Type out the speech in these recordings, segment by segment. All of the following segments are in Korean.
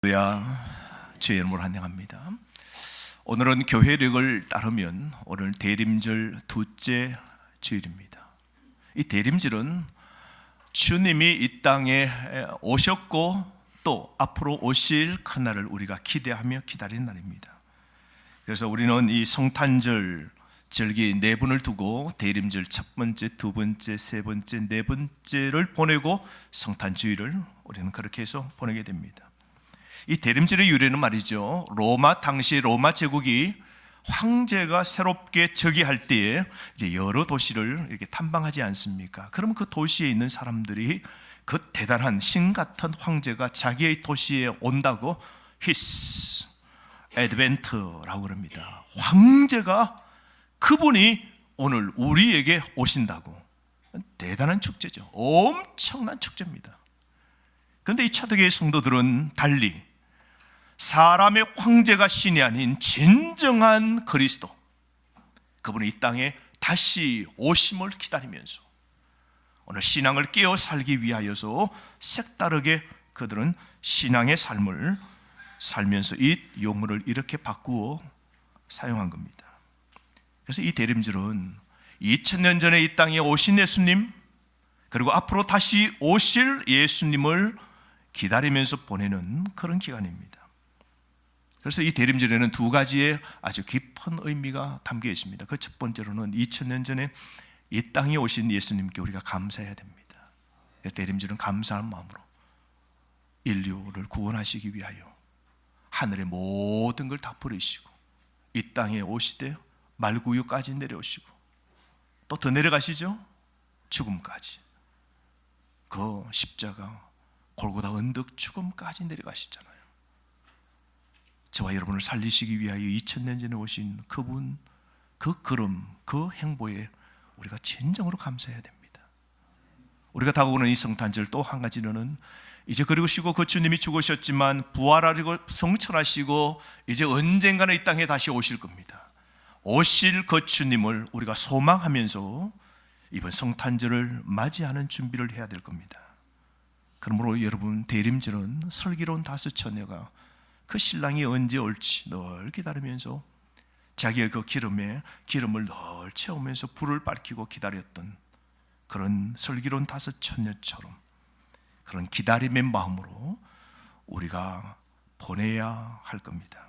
주의 이름으로 환영합니다. 오늘은 교회력을 따르면 오늘 대림절 둘째 주일입니다. 이 대림절은 주님이 이 땅에 오셨고 또 앞으로 오실 그날을 우리가 기대하며 기다리는 날입니다. 그래서 우리는 이 성탄절 절기 네 번을 두고 대림절 첫 번째, 두 번째, 세 번째, 네 번째를 보내고 성탄주일을 우리는 그렇게 해서 보내게 됩니다. 이 대림절의 유래는 말이죠, 당시 로마 제국이 황제가 새롭게 즉위할 때에 이제 여러 도시를 이렇게 탐방하지 않습니까? 그러면 그 도시에 있는 사람들이 그 대단한 신 같은 황제가 자기의 도시에 온다고 His Advent라고 그럽니다. 황제가 그분이 오늘 우리에게 오신다고. 대단한 축제죠. 엄청난 축제입니다. 그런데 이 초대교회 성도들은 달리 사람의 황제가 신이 아닌 진정한 그리스도, 그분이 이 땅에 다시 오심을 기다리면서 오늘 신앙을 깨어 살기 위하여서 색다르게 그들은 신앙의 삶을 살면서 이 용어를 이렇게 바꾸어 사용한 겁니다. 그래서 이 대림절은 2000년 전에 이 땅에 오신 예수님, 그리고 앞으로 다시 오실 예수님을 기다리면서 보내는 그런 기간입니다. 그래서 이 대림절에는 두 가지의 아주 깊은 의미가 담겨 있습니다. 그 첫 번째로는 2000년 전에 이 땅에 오신 예수님께 우리가 감사해야 됩니다. 대림절은 감사한 마음으로 인류를 구원하시기 위하여 하늘의 모든 걸 다 버리시고 이 땅에 오시되 말구유까지 내려오시고 또 더 내려가시죠. 죽음까지, 그 십자가 골고다 언덕 죽음까지 내려가시잖아요. 저와 여러분을 살리시기 위하여 2000년 전에 오신 그분, 그 걸음, 그 행보에 우리가 진정으로 감사해야 됩니다. 우리가 다가오는 이 성탄절 또 한 가지는 이제 그리고시고 그 주님이 죽으셨지만 부활하시고 성천하시고 이제 언젠가는 이 땅에 다시 오실 겁니다. 오실 그 주님을 우리가 소망하면서 이번 성탄절을 맞이하는 준비를 해야 될 겁니다. 그러므로 여러분, 대림절은 슬기로운 다섯 처녀가 그 신랑이 언제 올지 늘 기다리면서 자기의 그 기름을 늘 채우면서 불을 밝히고 기다렸던 그런 슬기로운 다섯 처녀처럼 그런 기다림의 마음으로 우리가 보내야 할 겁니다.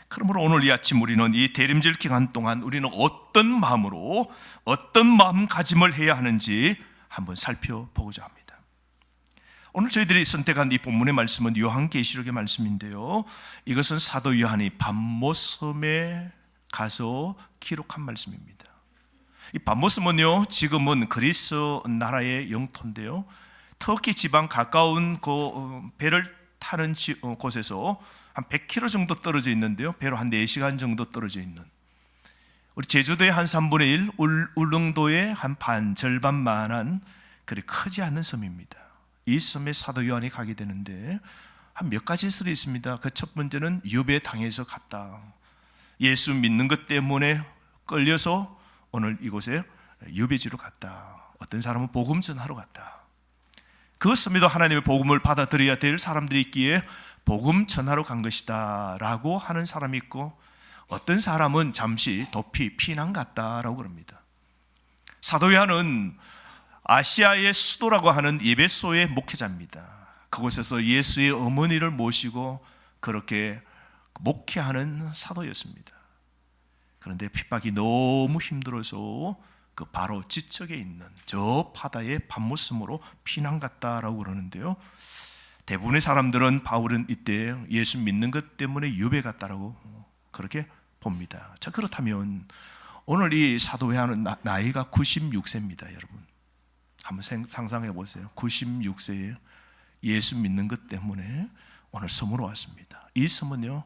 그러므로 오늘 이 아침 우리는 이 대림절 기간 동안 우리는 어떤 마음으로, 어떤 마음가짐을 해야 하는지 한번 살펴보고자 합니다. 오늘 저희들이 선택한 이 본문의 말씀은 요한계시록의 말씀인데요, 이것은 사도 요한이 patmos섬에 가서 기록한 말씀입니다. 이 patmos섬은요, 지금은 그리스 나라의 영토인데요, 터키 지방 가까운 그 배를 타는 곳에서 한 100km 정도 떨어져 있는데요, 배로 한 4시간 정도 떨어져 있는, 우리 제주도의 한 3분의 1, 울릉도의 한 절반만한 그리 크지 않은 섬입니다. 이 섬에 사도 요한이 가게 되는데 한 몇 가지 설이 있습니다. 그 첫 번째는 유배 당해서 갔다. 예수 믿는 것 때문에 끌려서 오늘 이곳에 유배지로 갔다. 어떤 사람은 복음 전하러 갔다. 그 섬에도 하나님의 복음을 받아들여야 될 사람들이 있기에 복음 전하러 간 것이다 라고 하는 사람이 있고, 어떤 사람은 잠시 도피 피난 갔다라고 그럽니다. 사도 요한은 아시아의 수도라고 하는 에베소의 목회자입니다. 그곳에서 예수의 어머니를 모시고 그렇게 목회하는 사도였습니다. 그런데 핍박이 너무 힘들어서 그 바로 지척에 있는 저 바다의 patmos섬으로 피난 갔다라고 그러는데요, 대부분의 사람들은 바울은 이때 예수 믿는 것 때문에 유배 갔다라고 그렇게 봅니다. 자, 그렇다면 오늘 이 사도 요한은 나이가 96세입니다. 여러분 한번 상상해 보세요. 96세에 예수 믿는 것 때문에 오늘 섬으로 왔습니다. 이 섬은요,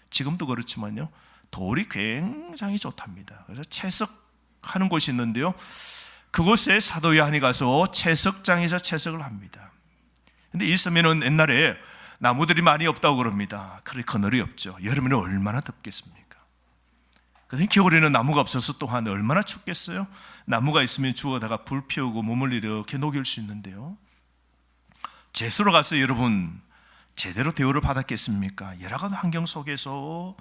지금도 그렇지만요, 돌이 굉장히 좋답니다. 그래서 채석하는 곳이 있는데요, 그곳에 사도 요한이 가서 채석장에서 채석을 합니다. 근데 이 섬에는 옛날에 나무들이 많이 없다고 그럽니다. 그래 그늘이 없죠. 여름에는 얼마나 덥겠습니까? 그런데 겨울에는 나무가 없어서 또한 얼마나 춥겠어요? 나무가 있으면 주워다가 불 피우고 몸을 이렇게 녹일 수 있는데요, 제수로 가서 여러분 제대로 대우를 받았겠습니까? 여러 가지 환경 속에서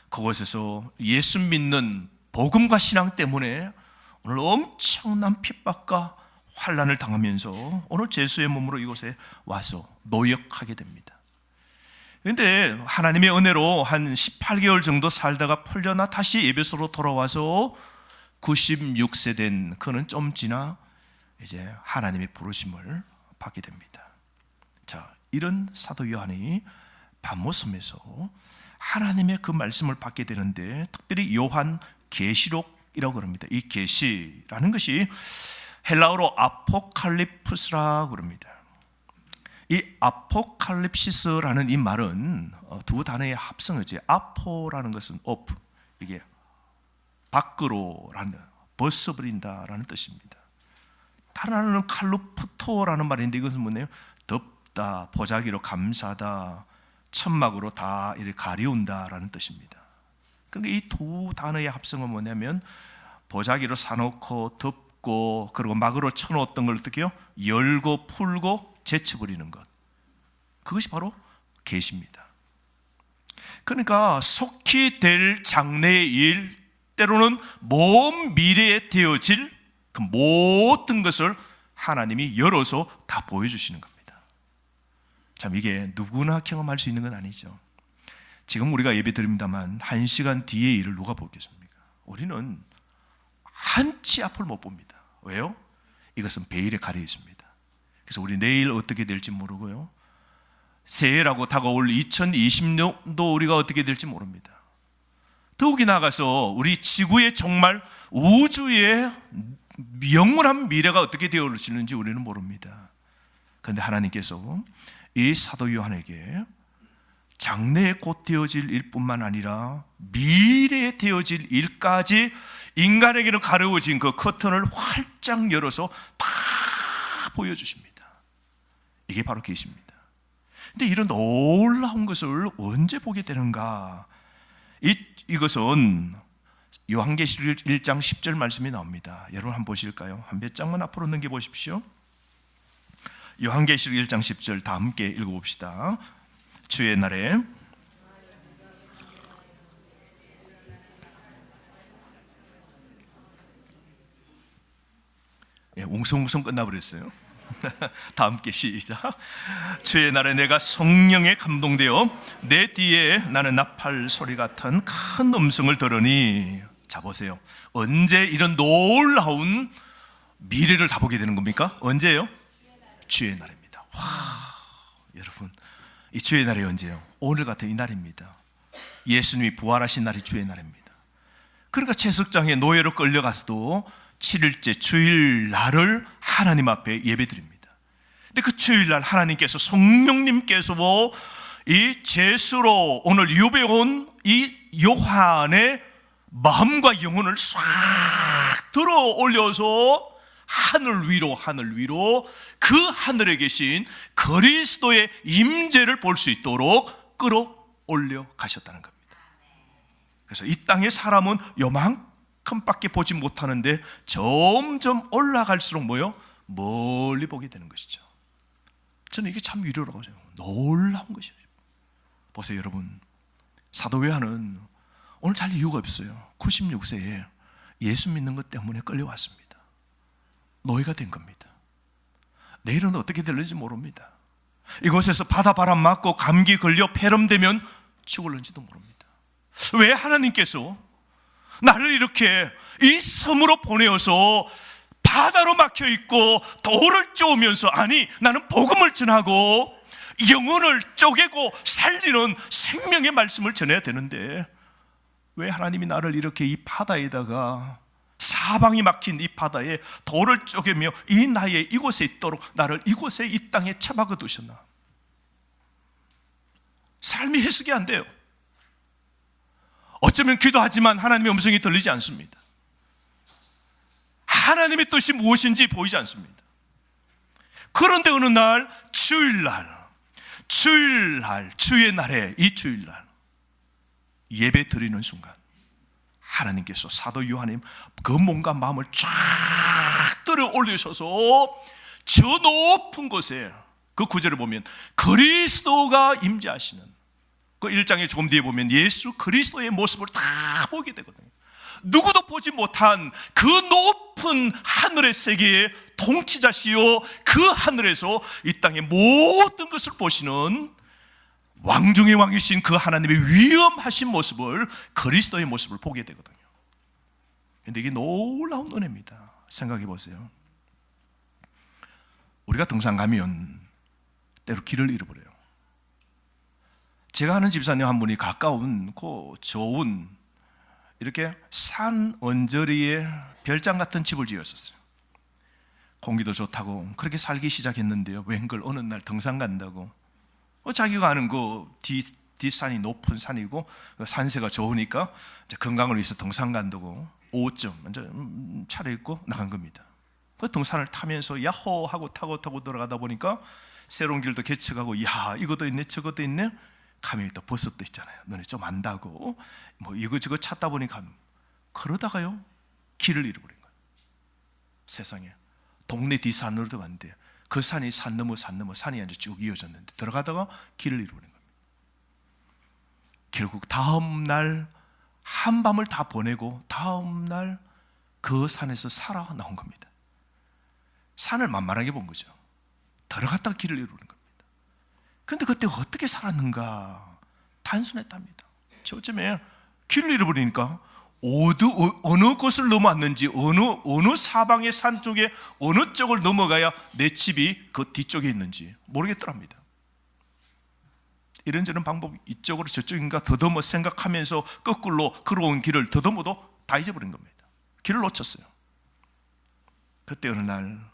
그곳에서 예수 믿는 복음과 신앙 때문에 오늘 엄청난 핍박과 환난을 당하면서 오늘 예수의 몸으로 이곳에 와서 노역하게 됩니다. 그런데 하나님의 은혜로 한 18개월 정도 살다가 풀려나 다시 에베소로 돌아와서 96세 된 그는 좀 지나 이제 하나님의 부르심을 받게 됩니다. 자, 이런 사도 요한이 밤모섬에서 하나님의 그 말씀을 받게 되는데, 특별히 요한 계시록이라고 그럽니다. 이 계시라는 것이 헬라어로 아포칼립푸스라고 그럽니다. 이 아포칼립시스라는 이 말은 두 단어의 합성어지. 아포라는 것은 오프, 이게 밖으로라는, 벗어버린다라는 뜻입니다. 다른 하나는 칼루프토라는 말인데 이것은 뭐네요? 덮다, 보자기로 감싸다, 천막으로 다 이렇게 가리운다라는 뜻입니다. 그러니까 이 두 단어의 합성은 뭐냐면 보자기로 사놓고 덮고 그리고 막으로 쳐놓았던 걸 어떻게 해요? 열고 풀고 제쳐버리는 것, 그것이 바로 계시입니다. 그러니까 속히 될 장래의 일, 때로는 먼 미래에 되어질 그 모든 것을 하나님이 열어서 다 보여주시는 겁니다. 참, 이게 누구나 경험할 수 있는 건 아니죠. 지금 우리가 예배 드립니다만 1시간 뒤의 일을 누가 보겠습니까? 우리는 한 치 앞을 못 봅니다. 왜요? 이것은 베일에 가려 있습니다. 그래서 우리 내일 어떻게 될지 모르고요, 새해라고 다가올 2020년도 우리가 어떻게 될지 모릅니다. 더욱이 나아가서 우리 지구의 정말 우주의 영원한 미래가 어떻게 되어질는지 우리는 모릅니다. 그런데 하나님께서 이 사도 요한에게 장래에 곧 되어질 일뿐만 아니라 미래에 되어질 일까지 인간에게는 가려워진 그 커튼을 활짝 열어서 다 보여주십니다. 이게 바로 계시입니다. 근데 이런 놀라운 것을 언제 보게 되는가? 이것은 요한계시록 1장 10절 말씀이 나옵니다. 여러분 한번 보실까요? 한 몇 장만 앞으로 넘겨보십시오. 요한계시록 1장 10절 다 함께 읽어봅시다. 주의 날에 웅성웅성 끝나버렸어요. 다 함께 시작. 주의 날에 내가 성령에 감동되어 내 뒤에 나는 나팔 소리 같은 큰 음성을 들으니, 자 보세요. 언제 이런 놀라운 미래를 다 보게 되는 겁니까? 언제예요? 주의 날입니다. 와, 여러분, 이 주의 날이 언제예요? 오늘 같은 이 날입니다. 예수님이 부활하신 날이 주의 날입니다. 그러니까 채석장에 노예로 끌려가서도 7일째 주일날을 하나님 앞에 예배드립니다. 근데 그 주일날 하나님께서, 성령님께서 이 제수로 오늘 유배온 이 요한의 마음과 영혼을 싹 들어 올려서 하늘 위로 그 하늘에 계신 그리스도의 임재를 볼 수 있도록 끌어올려 가셨다는 겁니다. 그래서 이 땅의 사람은 요만큼밖에 보지 못하는데 점점 올라갈수록 뭐요? 멀리 보게 되는 것이죠. 저는 이게 참 위로라고 해요. 놀라운 것이에요. 보세요, 여러분. 사도 요한은 오늘 잘 이유가 없어요. 96세에 예수 믿는 것 때문에 끌려왔습니다. 노예가 된 겁니다. 내일은 어떻게 될는지 모릅니다. 이곳에서 바다바람 맞고 감기 걸려 폐렴되면 죽을는지도 모릅니다. 왜 하나님께서 나를 이렇게 이 섬으로 보내어서 바다로 막혀있고 돌을 쪼으면서, 아니 나는 복음을 전하고 영혼을 쪼개고 살리는 생명의 말씀을 전해야 되는데, 왜 하나님이 나를 이렇게 이 바다에다가, 사방이 막힌 이 바다에 돌을 쪼개며 이 나이에 이곳에 있도록 나를 이곳에 이 땅에 처박아 두셨나? 삶이 해석이 안 돼요. 어쩌면 기도하지만 하나님의 음성이 들리지 않습니다. 하나님의 뜻이 무엇인지 보이지 않습니다. 그런데 어느 날 주일날, 주의 날에, 이 주일날 예배 드리는 순간 하나님께서 사도 요한님 그 몸과 마음을 쫙 들어 올리셔서 저 높은 곳에 그 구절을 보면 그리스도가 임재하시는, 그 1장에 조금 뒤에 보면 예수 그리스도의 모습을 다 보게 되거든요. 누구도 보지 못한 그 높은 하늘의 세계의 통치자시요, 그 하늘에서 이 땅의 모든 것을 보시는 왕 중의 왕이신 그 하나님의 위엄하신 모습을, 그리스도의 모습을 보게 되거든요. 그런데 이게 놀라운 은혜입니다. 생각해 보세요. 우리가 등산 가면 때로 길을 잃어버려요. 제가 아는 집사님 한 분이 가까운 좋은 이렇게 산 언저리에 별장 같은 집을 지었었어요. 공기도 좋다고 그렇게 살기 시작했는데요, 웬걸 어느 날 등산 간다고, 자기가 아는 그 뒷산이 높은 산이고 산세가 좋으니까 건강을 위해서 등산 간다고 오후쯤 먼저 차려입고 나간 겁니다. 그 등산을 타면서 야호 하고 타고 돌아가다 보니까 새로운 길도 개척하고, 야 이것도 있네 저것도 있네, 가면이 또 버섯도 있잖아요. 너네 좀 안다고 뭐 이거저거 찾다 보니까, 그러다가요 길을 잃어버린 거예요. 세상에 동네 뒷산으로 들어갔는데 그 산이 산 넘어 산이 이제 쭉 이어졌는데 들어가다가 길을 잃어버린 겁니다. 결국 다음 날 한밤을 다 보내고 다음 날 그 산에서 살아 나온 겁니다. 산을 만만하게 본 거죠. 들어갔다가 길을 잃어버린 겁니다. 그런데 그때 어떻게 살았는가? 단순했답니다. 저쯤에 길을 잃어버리니까 어느 곳을 넘어왔는지, 어느 사방의 산 쪽에 어느 쪽을 넘어가야 내 집이 그 뒤쪽에 있는지 모르겠더랍니다. 이런저런 방법, 이쪽으로 저쪽인가 더듬어 생각하면서 거꾸로 걸어온 길을 더듬어도 다 잊어버린 겁니다. 길을 놓쳤어요. 그때 어느 날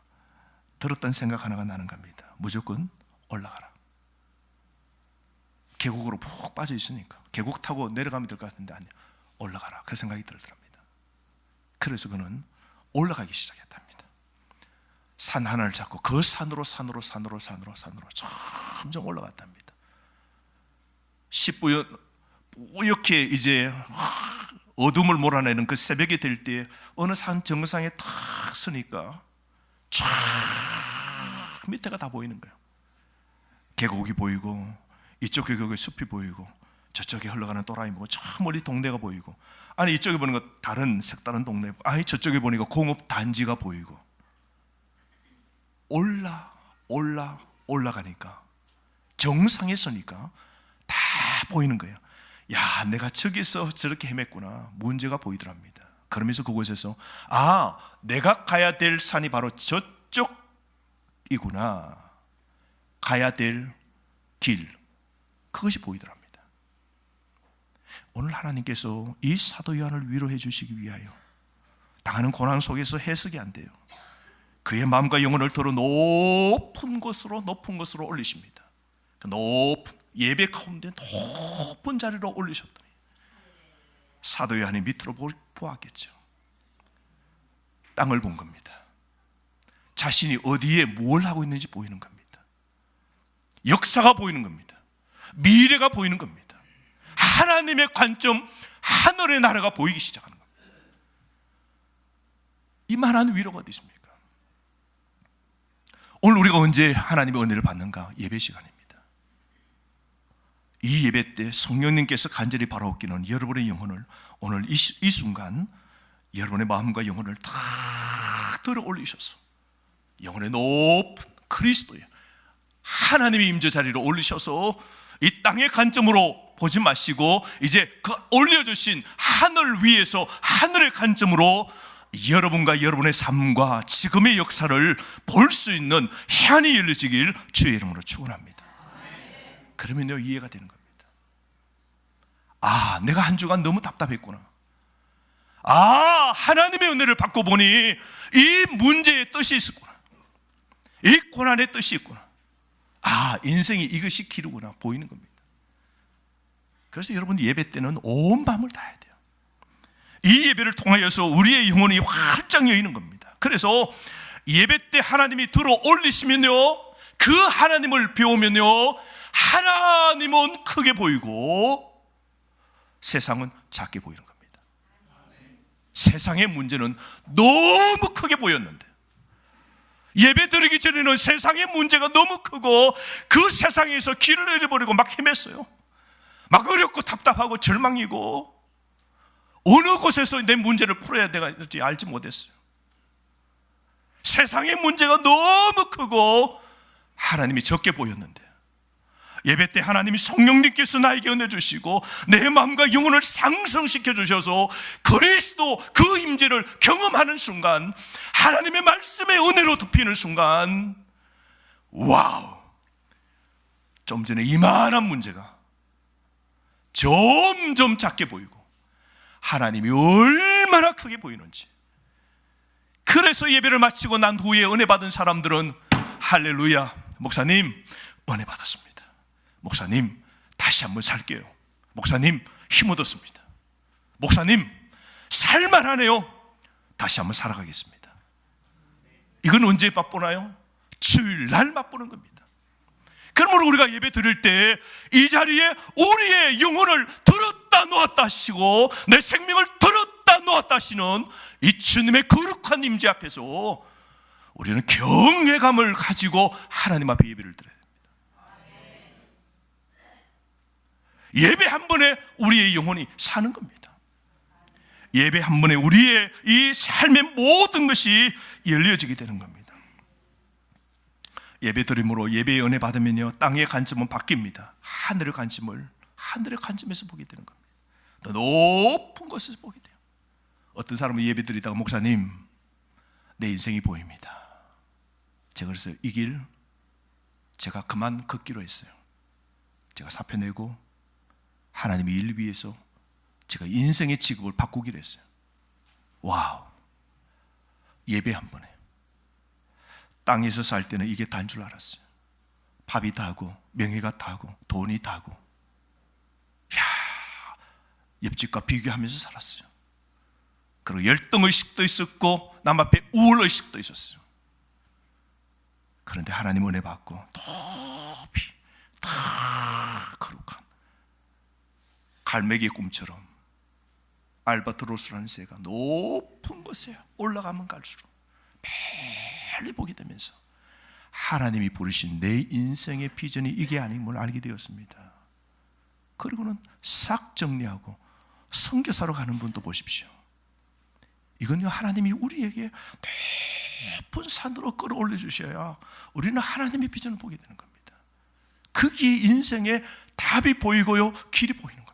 들었던 생각 하나가 나는 겁니다. 무조건 올라가라. 계곡으로 푹 빠져 있으니까 계곡 타고 내려가면 될 것 같은데 아니요, 올라가라, 그 생각이 들더랍니다. 그래서 그는 올라가기 시작했답니다. 산 하나를 잡고 그 산으로 점점 올라갔답니다. 뿌옇게 이제 어둠을 몰아내는 그 새벽이 될 때 어느 산 정상에 탁 서니까 쫙 밑에가 다 보이는 거예요. 계곡이 보이고 이쪽 계곡에 숲이 보이고 저쪽에 흘러가는 또라이 보고 저 멀리 동네가 보이고, 아니 이쪽에 보는 거 다른 색다른 동네, 아니 저쪽에 보니까 공업 단지가 보이고, 올라가니까 정상에 서니까 다 보이는 거예요. 야, 내가 저기서 저렇게 헤맸구나. 문제가 보이더랍니다. 그러면서 그곳에서 내가 가야 될 산이 바로 저쪽이구나. 가야 될 길, 그것이 보이더랍니다. 오늘 하나님께서 이 사도 요한을 위로해 주시기 위하여 당하는 고난 속에서 해석이 안 돼요. 그의 마음과 영혼을 더러 높은 곳으로 올리십니다. 그 높은 예배 가운데 높은 자리로 올리셨더니 사도 요한이 밑으로 보았겠죠. 땅을 본 겁니다. 자신이 어디에 뭘 하고 있는지 보이는 겁니다. 역사가 보이는 겁니다. 미래가 보이는 겁니다. 하나님의 관점, 하늘의 나라가 보이기 시작하는 겁니다. 이만한 위로가 어디 있습니까? 오늘 우리가 언제 하나님의 은혜를 받는가? 예배 시간입니다. 이 예배 때 성령님께서 간절히 바라옵기는 여러분의 영혼을, 오늘 이 순간 여러분의 마음과 영혼을 다 들어 올리셔서 영혼의 높은 그리스도의 하나님의 임재 자리로 올리셔서 이 땅의 관점으로 보지 마시고 이제 그 올려주신 하늘 위에서 하늘의 관점으로 여러분과 여러분의 삶과 지금의 역사를 볼 수 있는 해안이 열려지길 주의 이름으로 축원합니다. 그러면요, 이해가 되는 겁니다. 내가 한 주간 너무 답답했구나. 하나님의 은혜를 받고 보니 이 문제의 뜻이 있었구나. 이 고난의 뜻이 있구나. 인생이 이것이 기르구나 보이는 겁니다. 그래서 여러분 예배 때는 온 밤을 다해야 돼요. 이 예배를 통하여서 우리의 영혼이 활짝 여이는 겁니다. 그래서 예배 때 하나님이 들어 올리시면요, 그 하나님을 배우면요, 하나님은 크게 보이고 세상은 작게 보이는 겁니다. 세상의 문제는 너무 크게 보였는데 예배 드리기 전에는 세상의 문제가 너무 크고 그 세상에서 길을 잃어버리고 막 헤맸어요. 막 어렵고 답답하고 절망이고 어느 곳에서 내 문제를 풀어야 될지 알지 못했어요. 세상의 문제가 너무 크고 하나님이 적게 보였는데 예배 때 하나님이 성령님께서 나에게 은혜 주시고 내 마음과 영혼을 상승시켜 주셔서 그리스도 그 임재를 경험하는 순간, 하나님의 말씀의 은혜로 덮이는 순간, 와우! 좀 전에 이만한 문제가 점점 작게 보이고 하나님이 얼마나 크게 보이는지. 그래서 예배를 마치고 난 후에 은혜 받은 사람들은 할렐루야, 목사님 은혜 받았습니다. 목사님 다시 한번 살게요. 목사님 힘 얻었습니다. 목사님 살만하네요. 다시 한번 살아가겠습니다. 이건 언제 맛보나요? 주일날 맛보는 겁니다. 그러므로 우리가 예배 드릴 때 이 자리에 우리의 영혼을 들었다 놓았다 하시고 내 생명을 들었다 놓았다 하시는 이 주님의 거룩한 임재 앞에서 우리는 경외감을 가지고 하나님 앞에 예배를 드려야 됩니다. 예배 한 번에 우리의 영혼이 사는 겁니다. 예배 한 번에 우리의 이 삶의 모든 것이 열려지게 되는 겁니다. 예배 드림으로 예배의 은혜 받으면요, 땅의 관점은 바뀝니다. 하늘의 관점에서 보게 되는 겁니다. 더 높은 것에서 보게 돼요. 어떤 사람은 예배 드리다가 목사님 내 인생이 보입니다. 제가 그래서 이 길 제가 그만 걷기로 했어요. 제가 사표 내고 하나님의 일 위해서 제가 인생의 직업을 바꾸기로 했어요. 와우! 예배 한 번에 땅에서 살 때는 이게 다인 줄 알았어요. 밥이 다고 명예가 다고 돈이 다고, 야, 옆집과 비교하면서 살았어요. 그리고 열등의식도 있었고 남 앞에 우월의식도 있었어요. 그런데 하나님 은혜 받고 높이 다 거룩한 갈매기의 꿈처럼 알바트로스라는 새가 높은 곳에 올라가면 갈수록 멀리 보게 되면서 하나님이 부르신 내 인생의 비전이 이게 아님을 알게 되었습니다. 그리고는 싹 정리하고 선교사로 가는 분도 보십시오. 이건요, 하나님이 우리에게 높은 산으로 끌어올려 주셔야 우리는 하나님의 비전을 보게 되는 겁니다. 거기에 인생의 답이 보이고요, 길이 보이는 겁니다.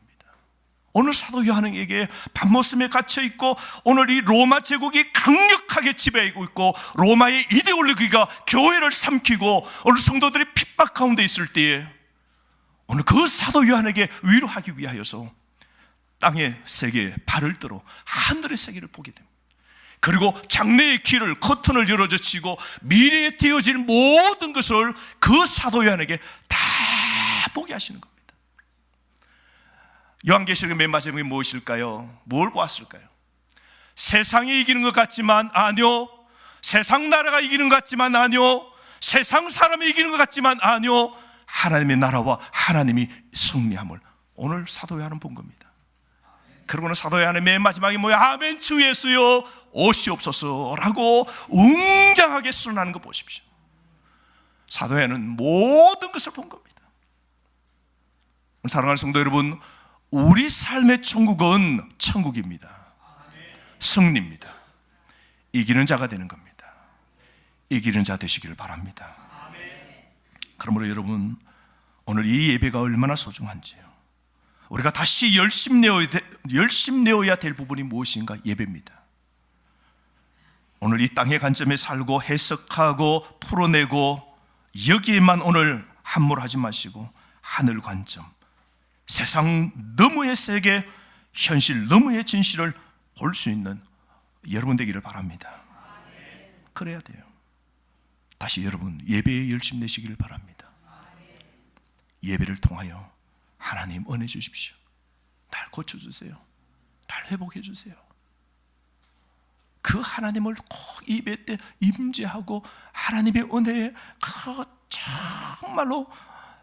오늘 사도 요한에게 밤모섬에 갇혀 있고 오늘 이 로마 제국이 강력하게 지배하고 있고 로마의 이데올로기가 교회를 삼키고 오늘 성도들이 핍박 가운데 있을 때에 오늘 그 사도 요한에게 위로하기 위하여서 땅의 세계에 발을 들어 하늘의 세계를 보게 됩니다. 그리고 장래의 길을, 커튼을 열어젖히고 미래에 되어질 모든 것을 그 사도 요한에게 다 보게 하시는 겁니다. 요한계시록의 맨 마지막에 무엇일까요? 뭘 보았을까요? 세상이 이기는 것 같지만 아니요, 세상 나라가 이기는 것 같지만 아니요, 세상 사람이 이기는 것 같지만 아니요, 하나님의 나라와 하나님이 승리함을 오늘 사도 요한은 본 겁니다. 그러고는 사도 요한의 맨 마지막에 뭐야? 아멘 주 예수여 오시옵소서라고 웅장하게 선언하는 거 보십시오. 사도 요한은 모든 것을 본 겁니다. 사랑하는 성도 여러분, 우리 삶의 천국은 천국입니다. 승리입니다. 이기는 자가 되는 겁니다. 이기는 자 되시기를 바랍니다. 그러므로 여러분, 오늘 이 예배가 얼마나 소중한지요, 우리가 다시 열심내어야 될 부분이 무엇인가? 예배입니다. 오늘 이 땅의 관점에 살고 해석하고 풀어내고 여기에만 오늘 함몰하지 마시고 하늘 관점, 세상 너머의 세계, 현실 너머의 진실을 볼 수 있는 여러분 되기를 바랍니다. 그래야 돼요. 다시 여러분 예배에 열심 내시기를 바랍니다. 예배를 통하여 하나님 은혜 주십시오. 날 고쳐주세요. 날 회복해 주세요. 그 하나님을 꼭 예배 때 임재하고 하나님의 은혜에 그 정말로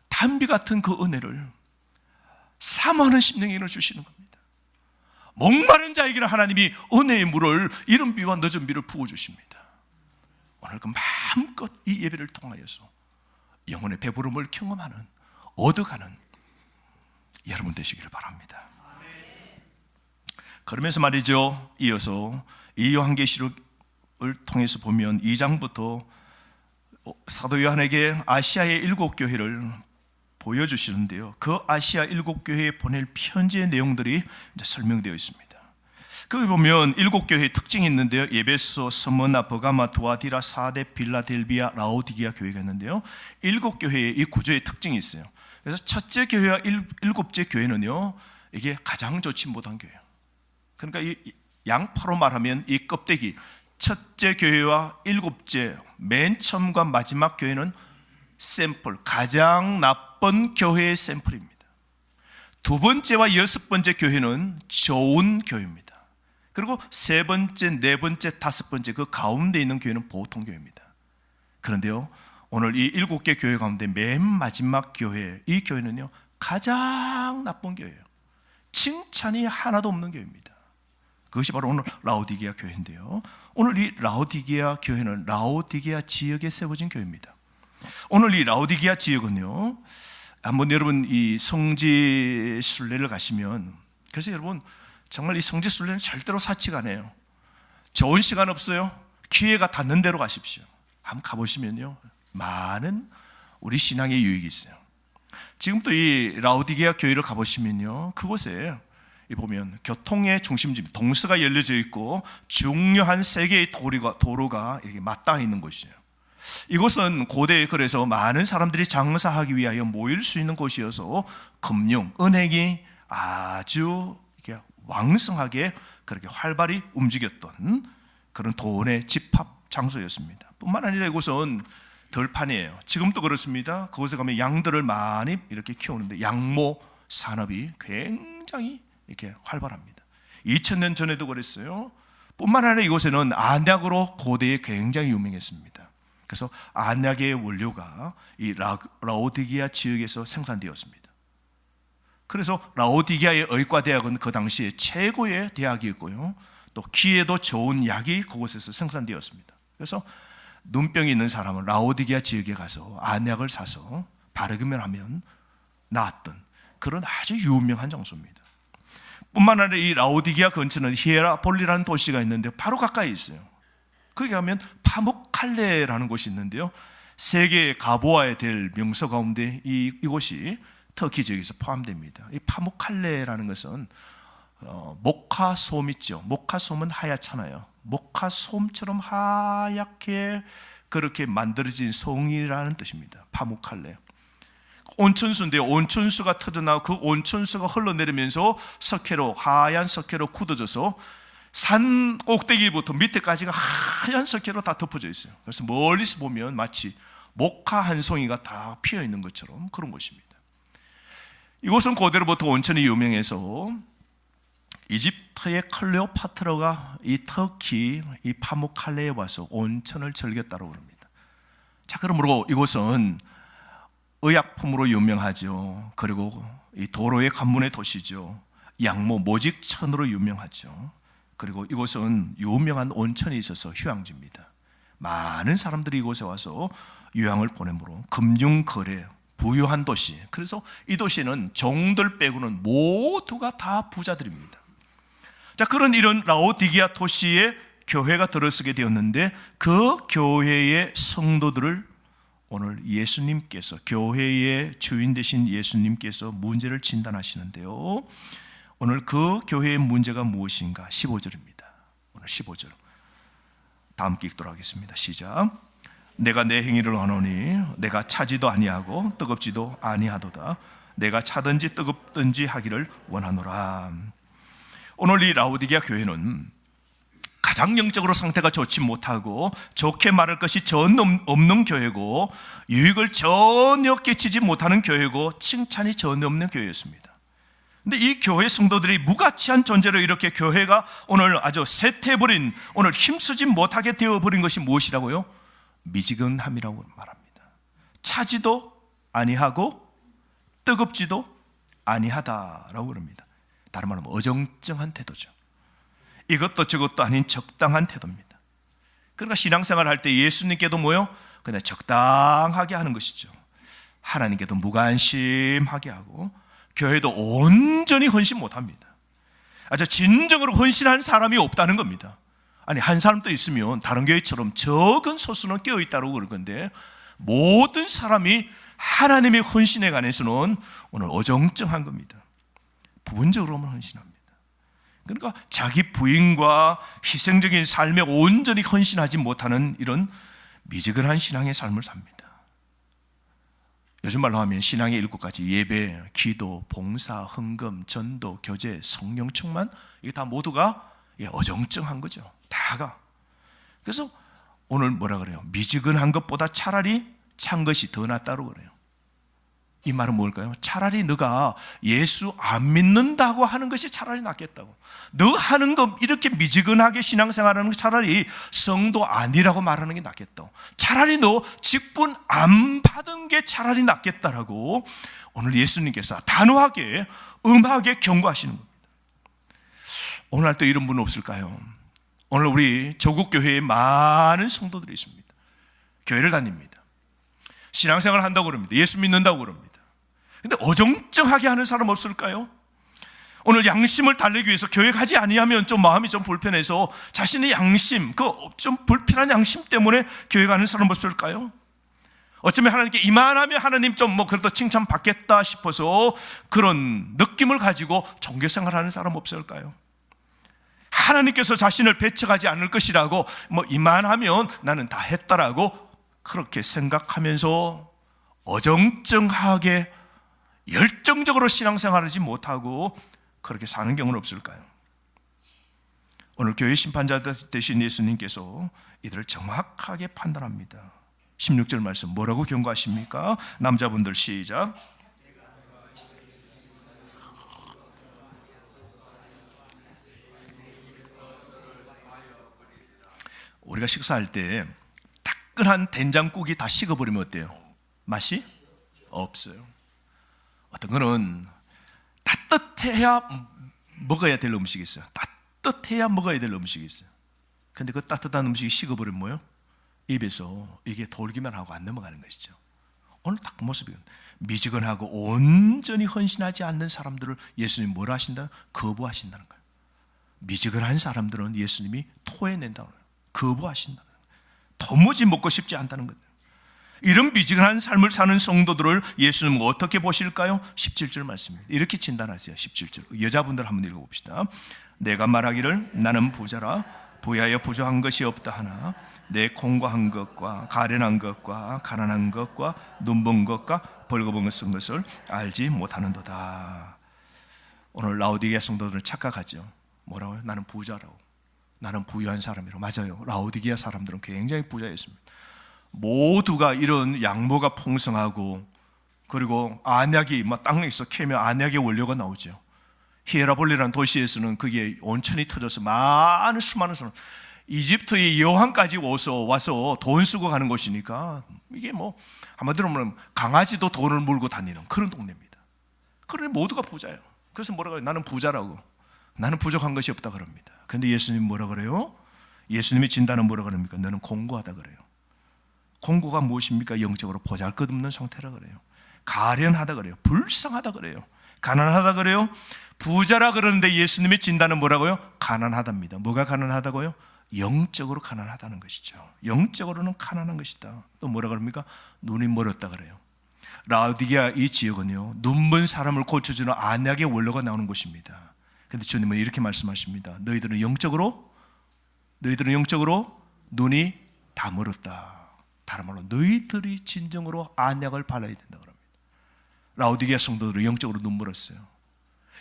담비 같은 그 은혜를 사모하는 심령을 주시는 겁니다. 목마른 자에게는 하나님이 은혜의 물을, 이른 비와 늦은 비를 부어주십니다. 오늘 그 마음껏 이 예배를 통하여서 영혼의 배부름을 경험하는, 얻어가는 여러분 되시기를 바랍니다. 그러면서 말이죠, 이어서 이 요한계시록을 통해서 보면 2장부터 사도 요한에게 아시아의 7교회를 보여주시는데요, 그 아시아 7교회에 보낼 편지의 내용들이 이제 설명되어 있습니다. 거기 보면 7교회의 특징이 있는데요, 에베소, 스무나, 버가마, 두아디라, 사데, 빌라델비아, 라오디게아 교회가 있는데요, 7교회의 이 구조의 특징이 있어요. 그래서 첫째 교회와 7째 교회는요, 이게 가장 좋지 못한 교회예요. 그러니까 이 양파로 말하면 이 껍데기, 첫째 교회와 7째 맨 처음과 마지막 교회는 샘플, 가장 나쁜 교회의 샘플입니다. 두 번째와 6번째 교회는 좋은 교회입니다. 그리고 세 번째, 네 번째, 다섯 번째 그 가운데 있는 교회는 보통 교회입니다. 그런데요, 오늘 이 7개 교회 가운데 맨 마지막 교회, 이 교회는요 가장 나쁜 교회예요. 칭찬이 하나도 없는 교회입니다. 그것이 바로 오늘 라오디게아 교회인데요, 오늘 이 라오디게아 교회는 라오디게아 지역에 세워진 교회입니다. 오늘 이 라오디게아 지역은요, 한번 여러분 이 성지 순례를 가시면, 그래서 여러분 정말 이 성지 순례는 절대로 사치가 안 해요. 좋은 시간 없어요? 기회가 닿는 대로 가십시오. 한번 가보시면요, 많은 우리 신앙의 유익이 있어요. 지금도 이 라오디게아 교회를 가보시면요, 그곳에 보면 교통의 중심지, 동서가 열려져 있고 중요한 세 개의 도로가 이렇게 맞닿아 있는 곳이에요. 이곳은 고대에 그래서 많은 사람들이 장사하기 위하여 모일 수 있는 곳이어서 금융, 은행이 아주 이렇게 왕성하게 그렇게 활발히 움직였던 그런 돈의 집합 장소였습니다. 뿐만 아니라 이곳은 들판이에요. 지금도 그렇습니다. 그곳에 가면 양들을 많이 이렇게 키우는데 양모 산업이 굉장히 이렇게 활발합니다. 2000년 전에도 그랬어요. 뿐만 아니라 이곳에는 안약으로 고대에 굉장히 유명했습니다. 그래서 안약의 원료가 이 라오디게아 지역에서 생산되었습니다. 그래서 라오디게아의 의과대학은 그 당시에 최고의 대학이었고요, 또 귀에도 좋은 약이 그곳에서 생산되었습니다. 그래서 눈병이 있는 사람은 라오디게아 지역에 가서 안약을 사서 바르기만 하면 나았던 그런 아주 유명한 장소입니다. 뿐만 아니라 이 라오디게아 근처는 히에라폴리라는 도시가 있는데 바로 가까이 있어요. 거기 가면 파묵칼레라는 곳이 있는데요, 세계 가보아야 될 명소 가운데 이곳이 터키 지역에서 포함됩니다. 이 파묵칼레라는 것은 목화솜 있죠. 목화솜은 하얗잖아요. 목화솜처럼 하얗게 그렇게 만들어진 송이라는 뜻입니다. 파묵칼레. 온천수인데요, 온천수가 터져나오고 그 온천수가 흘러내리면서 석회로, 하얀 석회로 굳어져서 산 꼭대기부터 밑에까지가 하얀 석회로 다 덮어져 있어요. 그래서 멀리서 보면 마치 목화 한 송이가 다 피어 있는 것처럼 그런 곳입니다. 이곳은 고대로부터 온천이 유명해서 이집트의 클레오파트라가 이 터키 이 파묵칼레에 와서 온천을 즐겼다고 합니다. 자, 그러므로 이곳은 의약품으로 유명하죠. 그리고 이 도로의 관문의 도시죠. 양모 모직천으로 유명하죠. 그리고 이곳은 유명한 온천이 있어서 휴양지입니다. 많은 사람들이 이곳에 와서 유양을 보내므로 금융거래, 부유한 도시. 그래서 이 도시는 종들 빼고는 모두가 다 부자들입니다. 자, 그런 이런 라오디게아 도시에 교회가 들어서게 되었는데 그 교회의 성도들을 오늘 예수님께서, 교회의 주인 되신 예수님께서 문제를 진단하시는데요, 오늘 그 교회의 문제가 무엇인가? 15절입니다. 오늘 15절 다 함께 읽도록 하겠습니다. 시작. 내가 내 행위를 아노니 내가 차지도 아니하고 뜨겁지도 아니하도다. 내가 차든지 뜨겁든지 하기를 원하노라. 오늘 이 라오디게아 교회는 가장 영적으로 상태가 좋지 못하고 좋게 말할 것이 전혀 없는 교회고 유익을 전혀 끼치지 못하는 교회고 칭찬이 전혀 없는 교회였습니다. 근데 이 교회 성도들이 무가치한 존재로 이렇게 교회가 오늘 아주 쇠퇴해버린, 오늘 힘쓰지 못하게 되어버린 것이 무엇이라고요? 미지근함이라고 말합니다. 차지도 아니하고 뜨겁지도 아니하다라고 그럽니다. 다른 말로 어정쩡한 태도죠. 이것도 저것도 아닌 적당한 태도입니다. 그러니까 신앙생활 할 때 예수님께도 뭐요? 그냥 적당하게 하는 것이죠. 하나님께도 무관심하게 하고 교회도 온전히 헌신 못합니다. 아주 진정으로 헌신한 사람이 없다는 겁니다. 아니, 한 사람도 있으면 다른 교회처럼 적은 소수는 깨어있다고 그럴 건데, 모든 사람이 하나님의 헌신에 관해서는 오늘 어정쩡한 겁니다. 부분적으로만 헌신합니다. 그러니까 자기 부인과 희생적인 삶에 온전히 헌신하지 못하는 이런 미지근한 신앙의 삶을 삽니다. 요즘 말로 하면 신앙의 7가지: 예배, 기도, 봉사, 헌금, 전도, 교제, 성령 충만, 이게 다 모두가 어정쩡한 거죠. 다가. 그래서 오늘 뭐라 그래요? 미지근한 것보다 차라리 찬 것이 더 낫다고 그래요. 이 말은 뭘까요? 차라리 너가 예수 안 믿는다고 하는 것이 차라리 낫겠다고. 너 하는 거 이렇게 미지근하게 신앙생활하는 거 차라리 성도 아니라고 말하는 게 낫겠다고. 차라리 너 직분 안 받은 게 차라리 낫겠다라고 오늘 예수님께서 단호하게 음하게 경고하시는 겁니다. 오늘 또 이런 분 없을까요? 오늘 우리 조국교회에 많은 성도들이 있습니다. 교회를 다닙니다. 신앙생활을 한다고 그럽니다. 예수 믿는다고 그럽니다. 근데 어정쩡하게 하는 사람 없을까요? 오늘 양심을 달래기 위해서 교회 가지 아니하면 좀 마음이 좀 불편해서 자신의 양심, 그 좀 불편한 양심 때문에 교회 가는 사람 없을까요? 어쩌면 하나님께 이만하면 하나님 좀 그래도 칭찬 받겠다 싶어서 그런 느낌을 가지고 종교생활하는 사람 없을까요? 하나님께서 자신을 배척하지 않을 것이라고 이만하면 나는 다 했다라고 그렇게 생각하면서 어정쩡하게 열정적으로 신앙생활하지 못하고 그렇게 사는 경우는 없을까요? 오늘 교회 심판자 되신 예수님께서 이들을 정확하게 판단합니다. 16절 말씀 뭐라고 경고하십니까? 남자분들 시작. 우리가 식사할 때 따끈한 된장국이 다 식어버리면 어때요? 맛이 없어요. 어떤 거는 따뜻해야 먹어야 될 음식이 있어요. 따뜻해야 먹어야 될 음식이 있어요. 근데 그 따뜻한 음식이 식어버리면 뭐예요? 입에서 이게 돌기만 하고 안 넘어가는 것이죠. 오늘 딱 그 모습이에요. 미지근하고 온전히 헌신하지 않는 사람들을 예수님이 뭐라 하신다? 거부하신다는 거예요. 미지근한 사람들은 예수님이 토해낸다는 거예요. 거부하신다는 거예요. 도무지 먹고 싶지 않다는 거예요. 이런 미지근한 삶을 사는 성도들을 예수님은 어떻게 보실까요? 17절 말씀입니다. 이렇게 진단하세요. 17절 여자분들 한번 읽어봅시다. 내가 말하기를 나는 부자라 부여하여 부족한 것이 없다 하나 내 공고한 것과 가련한 것과 가난한 것과 눈먼 것과 벌거벗은 쓴 것을 알지 못하는도다. 오늘 라오디게아 성도들은 착각하죠. 뭐라고요? 나는 부자라고. 나는 부유한 사람이라고. 맞아요. 라오디게아 사람들은 굉장히 부자였습니다. 모두가 이런 양모가 풍성하고 그리고 안약이 땅에서 캐면 안약의 원료가 나오죠. 히에라볼리라는 도시에서는 그게 온천이 터져서 많은 수많은 사람, 이집트의 여왕까지 와서 돈 쓰고 가는 곳이니까 이게 한마디로 말하면 강아지도 돈을 물고 다니는 그런 동네입니다. 그러니 모두가 부자예요. 그래서 뭐라고 해요? 나는 부자라고. 나는 부족한 것이 없다 그럽니다. 그런데 예수님 뭐라 그래요? 예수님의 진단은 뭐라 그럽니까? 너는 공고하다 그래요. 공고가 무엇입니까? 영적으로 보잘것없는 상태라 그래요. 가련하다 그래요. 불쌍하다 그래요. 가난하다 그래요. 부자라 그러는데 예수님의 진단은 뭐라고요? 가난하답니다. 뭐가 가난하다고요? 영적으로 가난하다는 것이죠. 영적으로는 가난한 것이다. 또 뭐라 그럽니까? 눈이 멀었다 그래요. 라오디게아 이 지역은요, 눈먼 사람을 고쳐주는 안약의 원료가 나오는 곳입니다. 그런데 주님은 이렇게 말씀하십니다. 너희들은 영적으로 눈이 다 멀었다. 다른 말로 너희들이 진정으로 안약을 발라야 된다 그럽니다. 라오디게아 성도들은 영적으로 눈 멀었어요.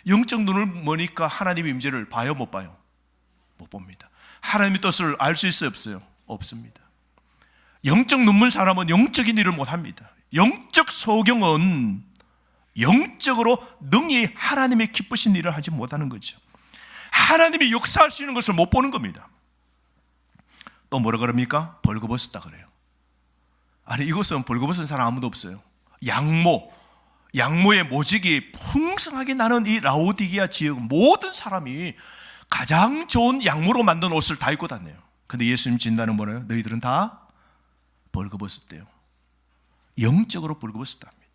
영적 눈을 머니까 하나님의 임재를 봐요, 못 봐요? 못 봅니다. 하나님의 뜻을 알 수 있어요, 없어요? 없습니다. 영적 눈먼 사람은 영적인 일을 못 합니다. 영적 소경은 영적으로 능히 하나님의 기쁘신 일을 하지 못하는 거죠. 하나님이 역사하시는 것을 못 보는 겁니다. 또 뭐라 그럽니까? 벌거벗었다 그래요. 아니, 이곳은 벌거벗은 사람 아무도 없어요. 양모의 모직이 풍성하게 나는 이 라오디게아 지역 모든 사람이 가장 좋은 양모로 만든 옷을 다 입고 다녀요. 근데 예수님 진단은 뭐래요? 너희들은 다 벌거벗었대요. 영적으로 벌거벗었답니다.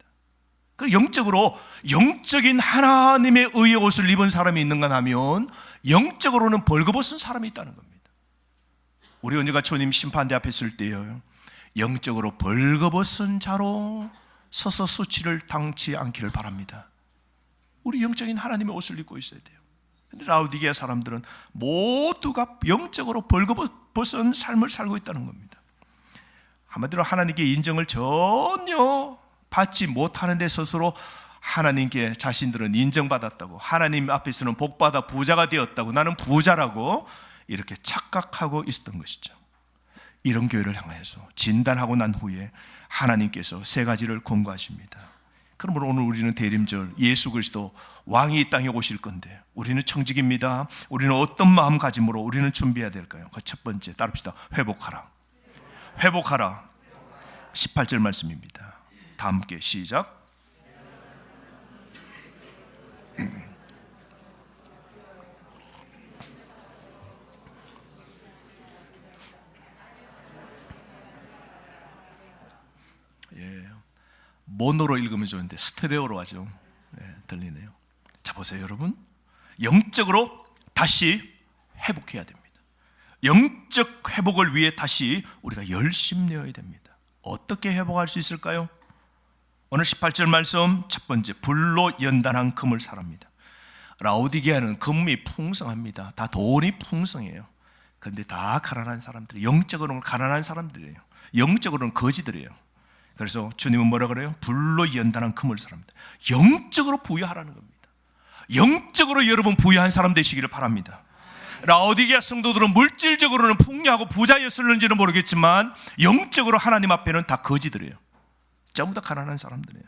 그 영적인 하나님의 의의 옷을 입은 사람이 있는가 하면 영적으로는 벌거벗은 사람이 있다는 겁니다. 우리 언제가 주님 심판대 앞에 설 때요, 영적으로 벌거벗은 자로 서서 수치를 당치 않기를 바랍니다. 우리 영적인 하나님의 옷을 입고 있어야 돼요. 근데 라오디게아 사람들은 모두가 영적으로 벌거벗은 삶을 살고 있다는 겁니다. 한마디로 하나님께 인정을 전혀 받지 못하는 데 스스로 하나님께 자신들은 인정받았다고, 하나님 앞에서는 복받아 부자가 되었다고, 나는 부자라고 이렇게 착각하고 있었던 것이죠. 이런 교회를 향해서 진단하고 난 후에 하나님께서 세 가지를 권고하십니다. 그러므로 오늘 우리는 대림절 예수 그리스도 왕이 이 땅에 오실 건데 우리는 청직입니다. 우리는 어떤 마음가짐으로 우리는 준비해야 될까요? 그 첫 번째, 따릅시다. 회복하라. 회복하라. 18절 말씀입니다. 다 함께 시작. 예, 모노로 읽으면 좋은데 스테레오로 하죠. 예, 들리네요. 자, 보세요 여러분, 영적으로 다시 회복해야 됩니다. 영적 회복을 위해 다시 우리가 열심내어야 됩니다. 어떻게 회복할 수 있을까요? 오늘 18절 말씀 첫 번째, 불로 연단한 금을 사랍니다. 라오디게아는 금이 풍성합니다. 다 돈이 풍성해요. 그런데 다 가난한 사람들이에요. 영적으로는 가난한 사람들이에요. 영적으로는 거지들이에요. 그래서 주님은 뭐라 그래요? 불로 연단한 금을 사랍니다. 영적으로 부유하라는 겁니다. 영적으로 여러분 부유한 사람 되시기를 바랍니다. 라오디게아 성도들은 물질적으로는 풍요하고 부자였을는지는 모르겠지만 영적으로 하나님 앞에는 다 거지들이에요. 전부 다 가난한 사람들이에요.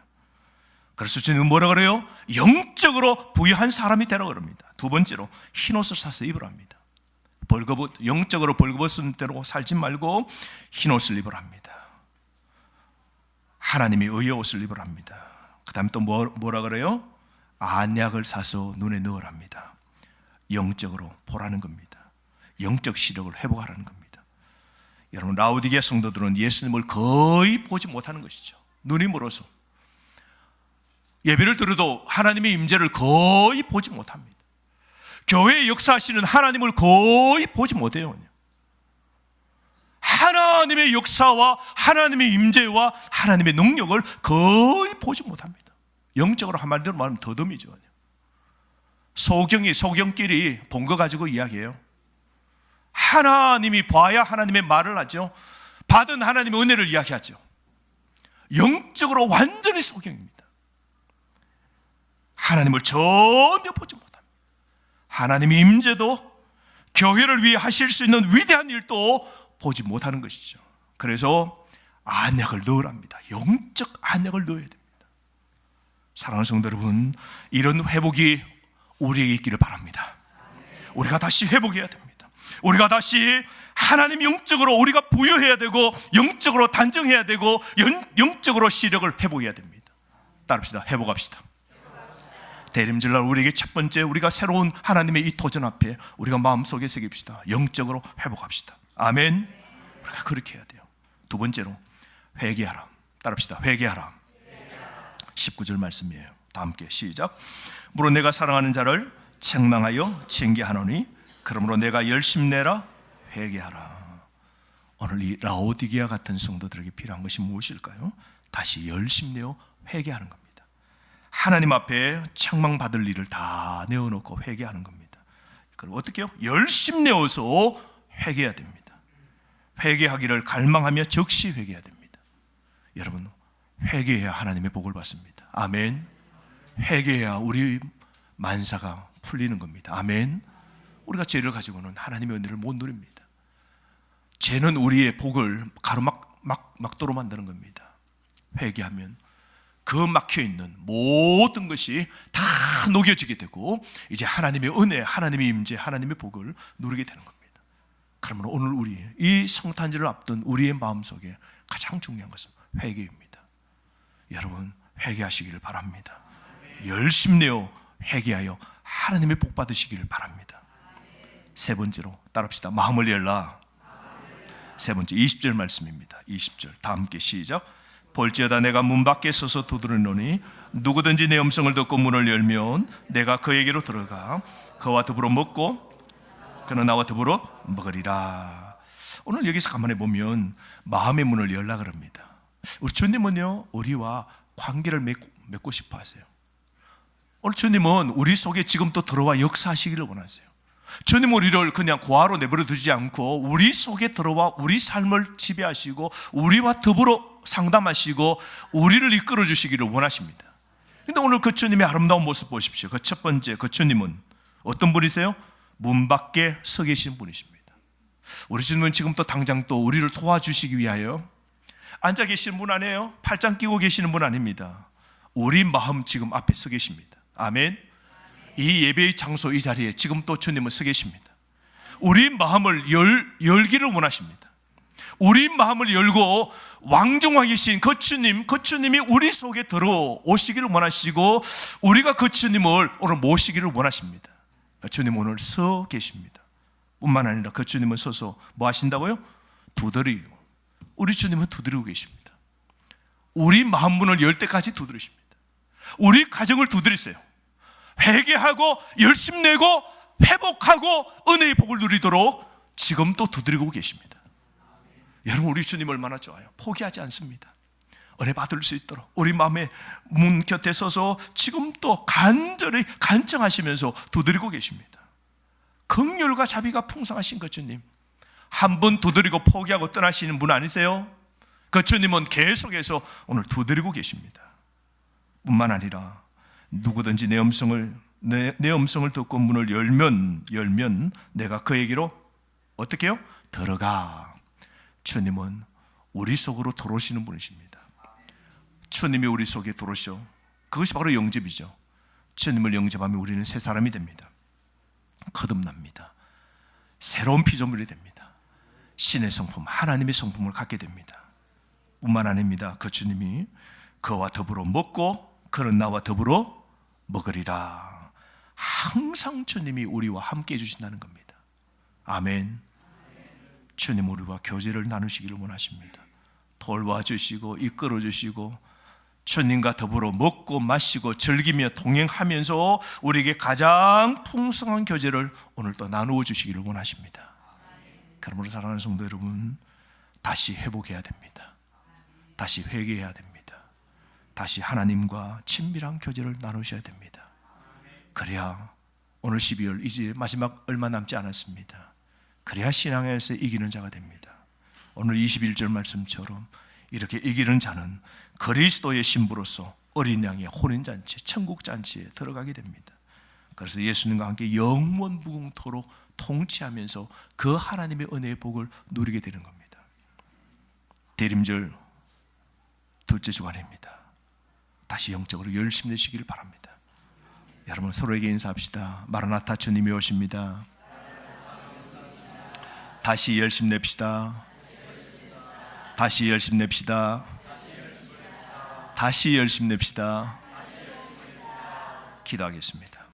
그래서 주님은 뭐라 그래요? 영적으로 부유한 사람이 되라 그럽니다. 두 번째로 흰옷을 사서 입으랍니다. 영적으로 벌거벗은 대로 살지 말고 흰옷을 입으랍니다. 하나님의 의의 옷을 입으랍니다. 그 다음에 또 뭐라 그래요? 안약을 사서 눈에 넣으랍니다. 영적으로 보라는 겁니다. 영적 시력을 회복하라는 겁니다. 여러분, 라오디게아 성도들은 예수님을 거의 보지 못하는 것이죠. 눈이 멀어서 예배를 들어도 하나님의 임재를 거의 보지 못합니다. 교회에 역사하시는 하나님을 거의 보지 못해요. 하나님의 역사와 하나님의 임재와 하나님의 능력을 거의 보지 못합니다. 영적으로 한마디로 말하면 더듬이죠. 소경끼리 본 거 가지고 이야기해요. 하나님이 봐야 하나님의 말을 하죠. 받은 하나님의 은혜를 이야기하죠. 영적으로 완전히 소경입니다. 하나님을 전혀 보지 못합니다. 하나님의 임재도 교회를 위해 하실 수 있는 위대한 일도 보지 못하는 것이죠. 그래서 안약을 넣으랍니다. 영적 안약을 넣어야 됩니다. 사랑하는 성도 여러분, 이런 회복이 우리에게 있기를 바랍니다. 우리가 다시 회복해야 됩니다. 우리가 다시 하나님 영적으로 우리가 부여해야 되고 영적으로 단정해야 되고 영적으로 시력을 회복해야 됩니다. 따릅시다. 회복합시다. 대림절날 우리에게 첫 번째, 우리가 새로운 하나님의 이 도전 앞에 우리가 마음속에 새깁시다. 영적으로 회복합시다. 아멘. 우리가 그렇게 해야 돼요. 두 번째로 회개하라. 따릅시다. 회개하라. 19절 말씀이에요. 다 함께 시작. 물론 내가 사랑하는 자를 책망하여 징계하노니 그러므로 내가 열심내라. 회개하라. 오늘 이 라오디게아 같은 성도들에게 필요한 것이 무엇일까요? 다시 열심내어 회개하는 겁니다. 하나님 앞에 책망받을 일을 다 내어놓고 회개하는 겁니다. 그럼 어떻게 해요? 열심내어서 회개해야 됩니다. 회개하기를 갈망하며 즉시 회개해야 됩니다. 여러분, 회개해야 하나님의 복을 받습니다. 아멘. 회개해야 우리 만사가 풀리는 겁니다. 아멘. 우리가 죄를 가지고는 하나님의 은혜를 못 누립니다. 죄는 우리의 복을 가로막도로 만드는 겁니다. 회개하면 그 막혀있는 모든 것이 다 녹여지게 되고 이제 하나님의 은혜, 하나님의 임재, 하나님의 복을 누리게 되는 겁니다. 그러면 오늘 우리 이 성탄절을 앞둔 우리의 마음속에 가장 중요한 것은 회개입니다. 여러분, 회개하시기를 바랍니다. 열심내어 회개하여 하나님의 복 받으시기를 바랍니다. 세 번째로 따릅시다. 마음을 열라. 세 번째 20절 말씀입니다. 20절 다 함께 시작. 볼지어다 내가 문 밖에 서서 두드리노니 누구든지 내 음성을 듣고 문을 열면 내가 그에게로 들어가 그와 더불어 먹고 그는 나와 더불어 먹으리라. 오늘 여기서 가만히 보면 마음의 문을 열라 그럽니다. 우리 주님은요 우리와 관계를 맺고 싶어 하세요. 오늘 주님은 우리 속에 지금 또 들어와 역사하시기를 원하세요. 주님은 우리를 그냥 고아로 내버려 두지 않고 우리 속에 들어와 우리 삶을 지배하시고 우리와 더불어 상담하시고 우리를 이끌어 주시기를 원하십니다. 그런데 오늘 그 주님의 아름다운 모습 보십시오. 그 첫 번째, 그 주님은 어떤 분이세요? 문 밖에 서 계신 분이십니다. 우리 주님은 지금 또 당장 또 우리를 도와주시기 위하여 앉아 계시는 분 아니에요? 팔짱 끼고 계시는 분 아닙니다. 우리 마음 지금 앞에 서 계십니다. 아멘. 이 예배의 장소, 이 자리에 지금 또 주님은 서 계십니다. 우리 마음을 열기를 원하십니다. 우리 마음을 열고 왕중왕 계신 그 주님, 그 주님이 우리 속에 들어오시기를 원하시고 우리가 그 주님을 오늘 모시기를 원하십니다. 주님 오늘 서 계십니다. 뿐만 아니라 그 주님은 서서 뭐 하신다고요? 두드리고, 우리 주님은 두드리고 계십니다. 우리 마음 문을 열 때까지 두드리십니다. 우리 가정을 두드리세요. 회개하고 열심 내고 회복하고 은혜의 복을 누리도록 지금 또 두드리고 계십니다. 여러분 우리 주님 얼마나 좋아요. 포기하지 않습니다. 은혜 받을 수 있도록 우리 마음의 문 곁에 서서 지금 또 간절히 간청하시면서 두드리고 계십니다. 긍휼과 자비가 풍성하신 그 주님, 한 번 두드리고 포기하고 떠나시는 분 아니세요? 그 주님은 계속해서 오늘 두드리고 계십니다. 뿐만 아니라 누구든지 내 음성을 듣고 문을 열면 내가 그에게로 어떻게 해요? 들어가. 주님은 우리 속으로 들어오시는 분이십니다. 주님이 우리 속에 들어오셔. 그것이 바로 영접이죠. 주님을 영접하면 우리는 새 사람이 됩니다. 거듭납니다. 새로운 피조물이 됩니다. 신의 성품, 하나님의 성품을 갖게 됩니다. 뿐만 아닙니다. 그 주님이 그와 더불어 먹고 그는 나와 더불어 먹으리라. 항상 주님이 우리와 함께 해주신다는 겁니다. 아멘. 주님 우리와 교제를 나누시기를 원하십니다. 돌봐주시고 이끌어주시고 주님과 더불어 먹고 마시고 즐기며 동행하면서 우리에게 가장 풍성한 교제를 오늘 또 나누어 주시기를 원하십니다. 그러므로 사랑하는 성도 여러분, 다시 회복해야 됩니다. 다시 회개해야 됩니다. 다시 하나님과 친밀한 교제를 나누셔야 됩니다. 그래야 오늘 12월 이제 마지막 얼마 남지 않았습니다. 그래야 신앙에서 이기는 자가 됩니다. 오늘 21절 말씀처럼 이렇게 이기는 자는 그리스도의 신부로서 어린 양의 혼인잔치, 천국잔치에 들어가게 됩니다. 그래서 예수님과 함께 영원 무궁토록 통치하면서 그 하나님의 은혜의 복을 누리게 되는 겁니다. 대림절 둘째 주간입니다. 다시 영적으로 열심히 내시기를 바랍니다. 여러분 서로에게 인사합시다. 마라나타 주님이 오십니다. 다시 열심 냅시다. 다시 열심 냅시다. 다시 열심 냅시다. 기도하겠습니다.